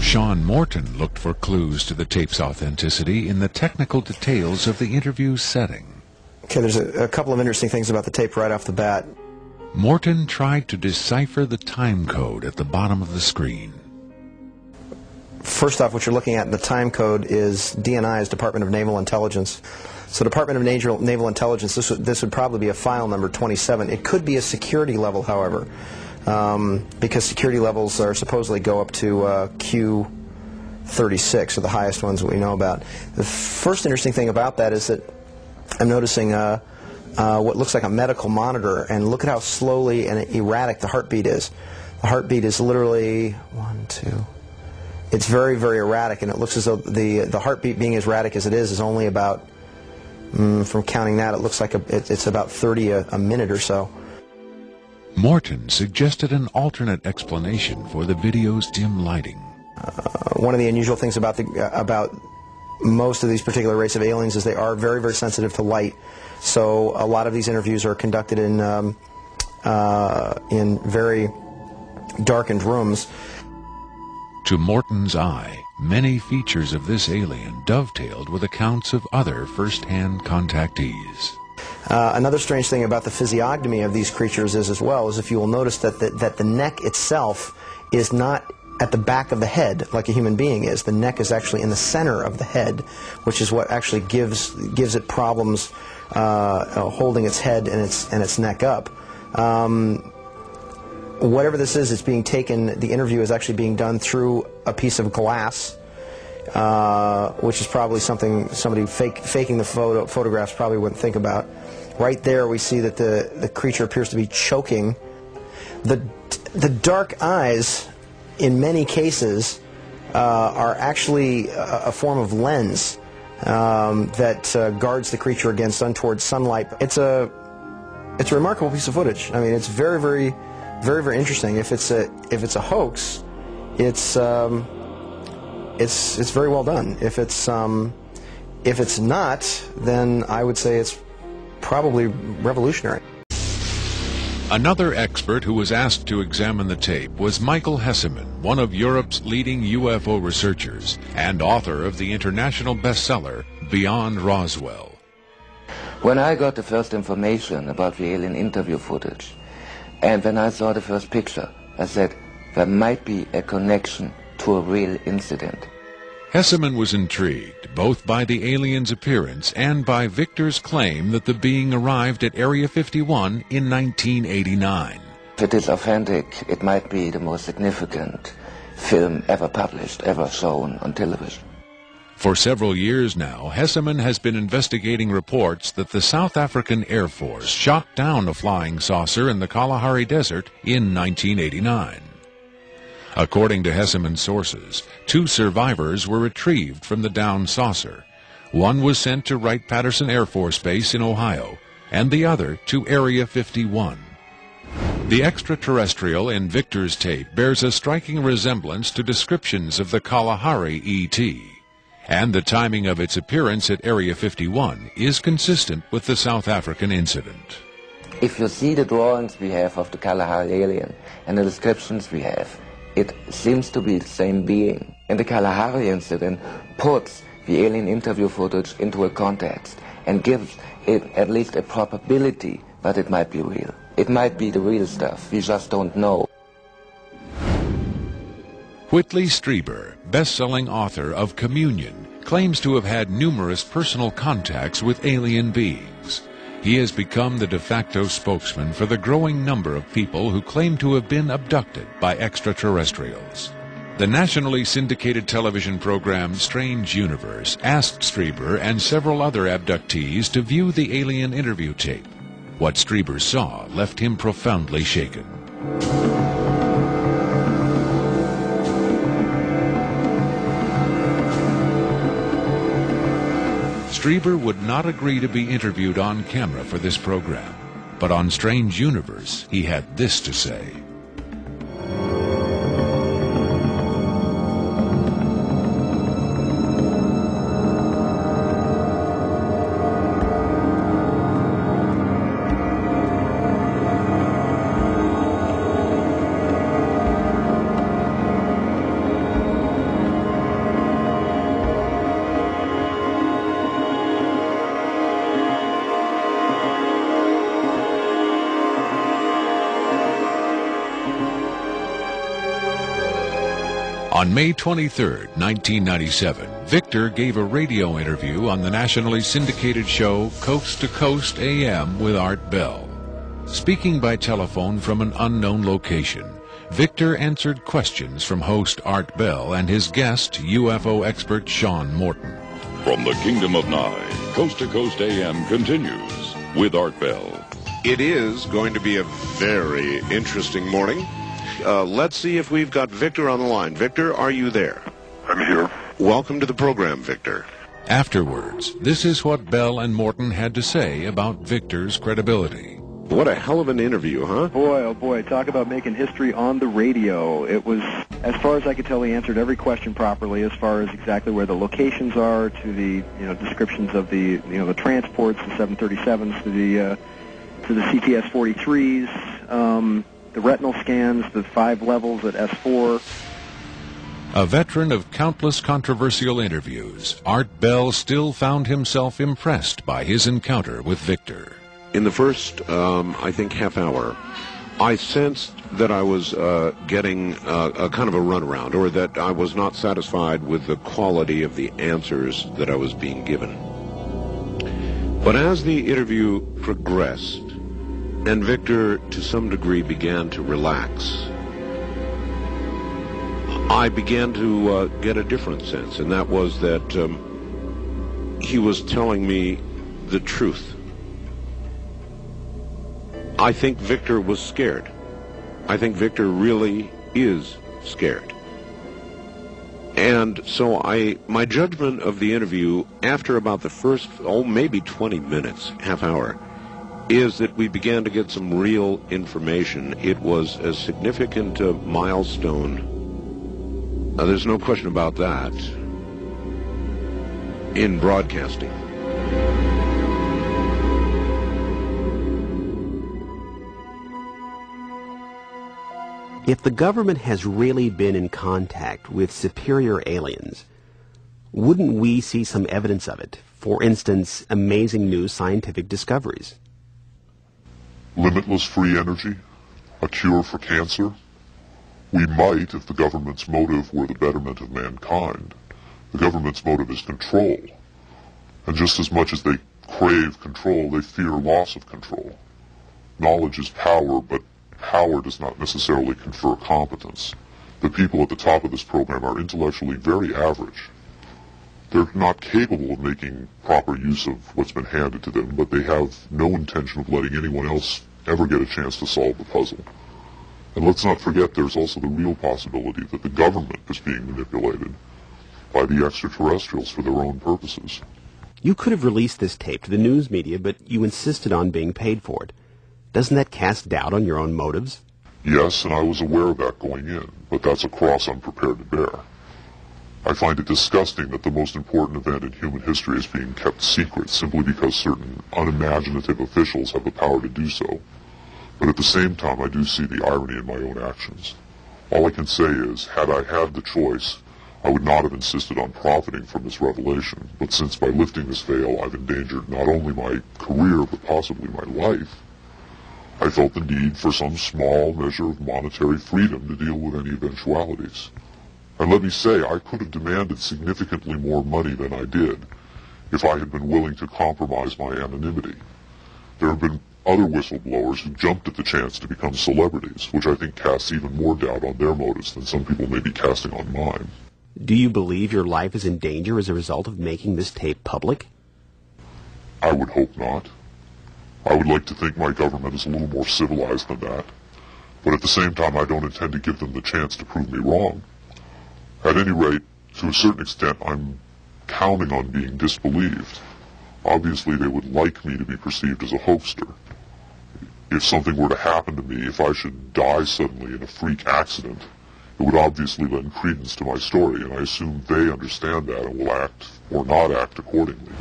Sean Morton looked for clues to the tape's authenticity in the technical details of the interview's setting. Okay, there's a couple of interesting things about the tape right off the bat. Morton tried to decipher the time code at the bottom of the screen. First off, what you're looking at in the time code is DNI, is Department of Naval Intelligence. So Department of Naval Intelligence, this would probably be a file number 27. It could be a security level, however, because security levels are supposedly go up to Q36, or the highest ones that we know about. The first interesting thing about that is that I'm noticing what looks like a medical monitor, and look at how slowly and erratic the heartbeat is. The heartbeat is literally 1, 2. It's very, very erratic, and it looks as though the heartbeat, being as erratic as it is only about, from counting that, it looks like it's about 30 a minute or so. Morton suggested an alternate explanation for the video's dim lighting. One of the unusual things about most of these particular race of aliens is they are very, very sensitive to light. So a lot of these interviews are conducted in very darkened rooms. To Morton's eye, many features of this alien dovetailed with accounts of other first-hand contactees. Another strange thing about the physiognomy of these creatures is, as well, is if you will notice that the neck itself is not at the back of the head like a human being is. The neck is actually in the center of the head, which is what actually gives it problems holding its head and its neck up. Whatever this is, it's being taken, the interview is actually being done through a piece of glass, which is probably something somebody faking the photographs probably wouldn't think about. Right there we see that the creature appears to be choking. The dark eyes, in many cases, are actually a form of lens that guards the creature against untoward sunlight. It's a remarkable piece of footage. I mean, it's very, very, very, very interesting. If it's a hoax, it's very well done. If it's not, then I would say it's probably revolutionary. Another expert who was asked to examine the tape was Michael Hesseman, one of Europe's leading UFO researchers and author of the international bestseller Beyond Roswell. When I got the first information about the alien interview footage, and when I saw the first picture, I said there might be a connection to a real incident. Hesseman was intrigued both by the alien's appearance and by Victor's claim that the being arrived at Area 51 in 1989. If it is authentic, it might be the most significant film ever published, ever shown on television. For several years now, Hesseman has been investigating reports that the South African Air Force shot down a flying saucer in the Kalahari Desert in 1989. According to Hesseman's sources, 2 survivors were retrieved from the downed saucer. One was sent to Wright-Patterson Air Force Base in Ohio, and the other to Area 51. The extraterrestrial in Victor's tape bears a striking resemblance to descriptions of the Kalahari ET, and the timing of its appearance at Area 51 is consistent with the South African incident. If you see the drawings we have of the Kalahari alien and the descriptions we have, it seems to be the same being. And the Kalahari incident puts the alien interview footage into a context and gives it at least a probability that it might be real. It might be the real stuff, we just don't know. Whitley Strieber, best-selling author of Communion, claims to have had numerous personal contacts with alien beings. He has become the de facto spokesman for the growing number of people who claim to have been abducted by extraterrestrials. The nationally syndicated television program Strange Universe asked Strieber and several other abductees to view the alien interview tape. What Strieber saw left him profoundly shaken. Strieber would not agree to be interviewed on camera for this program, but on Strange Universe he had this to say. On May 23, 1997, Victor gave a radio interview on the nationally syndicated show Coast to Coast AM with Art Bell. Speaking by telephone from an unknown location, Victor answered questions from host Art Bell and his guest, UFO expert Sean Morton. From the Kingdom of Nye, Coast to Coast AM continues with Art Bell. It is going to be a very interesting morning. Let's see if we've got Victor on the line. Victor, are you there? I'm here. Welcome to the program, Victor. Afterwards, this is what Bell and Morton had to say about Victor's credibility. What a hell of an interview, huh? Boy, oh boy, talk about making history on the radio. It was, as far as I could tell, he answered every question properly as far as exactly where the locations are, to the descriptions of the the transports, the 737s, to the CTS-43s, the retinal scans, the 5 levels at S4. A veteran of countless controversial interviews, Art Bell still found himself impressed by his encounter with Victor. In the first, I think, half hour, I sensed that I was getting a kind of a runaround, or that I was not satisfied with the quality of the answers that I was being given. But as the interview progressed, and Victor, to some degree, began to relax, I began to get a different sense, and that was that he was telling me the truth. I think Victor was scared. I think Victor really is scared. And so my judgment of the interview after about the first, maybe 20 minutes, half hour, is that we began to get some real information. It was a significant milestone. There's no question about that in broadcasting. If the government has really been in contact with superior aliens, wouldn't we see some evidence of it? For instance, amazing new scientific discoveries. Limitless free energy, a cure for cancer. We might, if the government's motive were the betterment of mankind. The government's motive is control. And just as much as they crave control, they fear loss of control. Knowledge is power, but power does not necessarily confer competence. The people at the top of this program are intellectually very average. They're not capable of making proper use of what's been handed to them, but they have no intention of letting anyone else ever get a chance to solve the puzzle. And let's not forget there's also the real possibility that the government is being manipulated by the extraterrestrials for their own purposes. You could have released this tape to the news media, but you insisted on being paid for it. Doesn't that cast doubt on your own motives? Yes, and I was aware of that going in, but that's a cross I'm prepared to bear. I find it disgusting that the most important event in human history is being kept secret simply because certain unimaginative officials have the power to do so. But at the same time, I do see the irony in my own actions. All I can say is, had I had the choice, I would not have insisted on profiting from this revelation. But since by lifting this veil I've endangered not only my career, but possibly my life, I felt the need for some small measure of monetary freedom to deal with any eventualities. And let me say, I could have demanded significantly more money than I did if I had been willing to compromise my anonymity. There have been other whistleblowers who jumped at the chance to become celebrities, which I think casts even more doubt on their motives than some people may be casting on mine. Do you believe your life is in danger as a result of making this tape public? I would hope not. I would like to think my government is a little more civilized than that. But at the same time, I don't intend to give them the chance to prove me wrong. At any rate, to a certain extent, I'm counting on being disbelieved. Obviously, they would like me to be perceived as a hoaxer. If something were to happen to me, if I should die suddenly in a freak accident, it would obviously lend credence to my story, and I assume they understand that and will act or not act accordingly.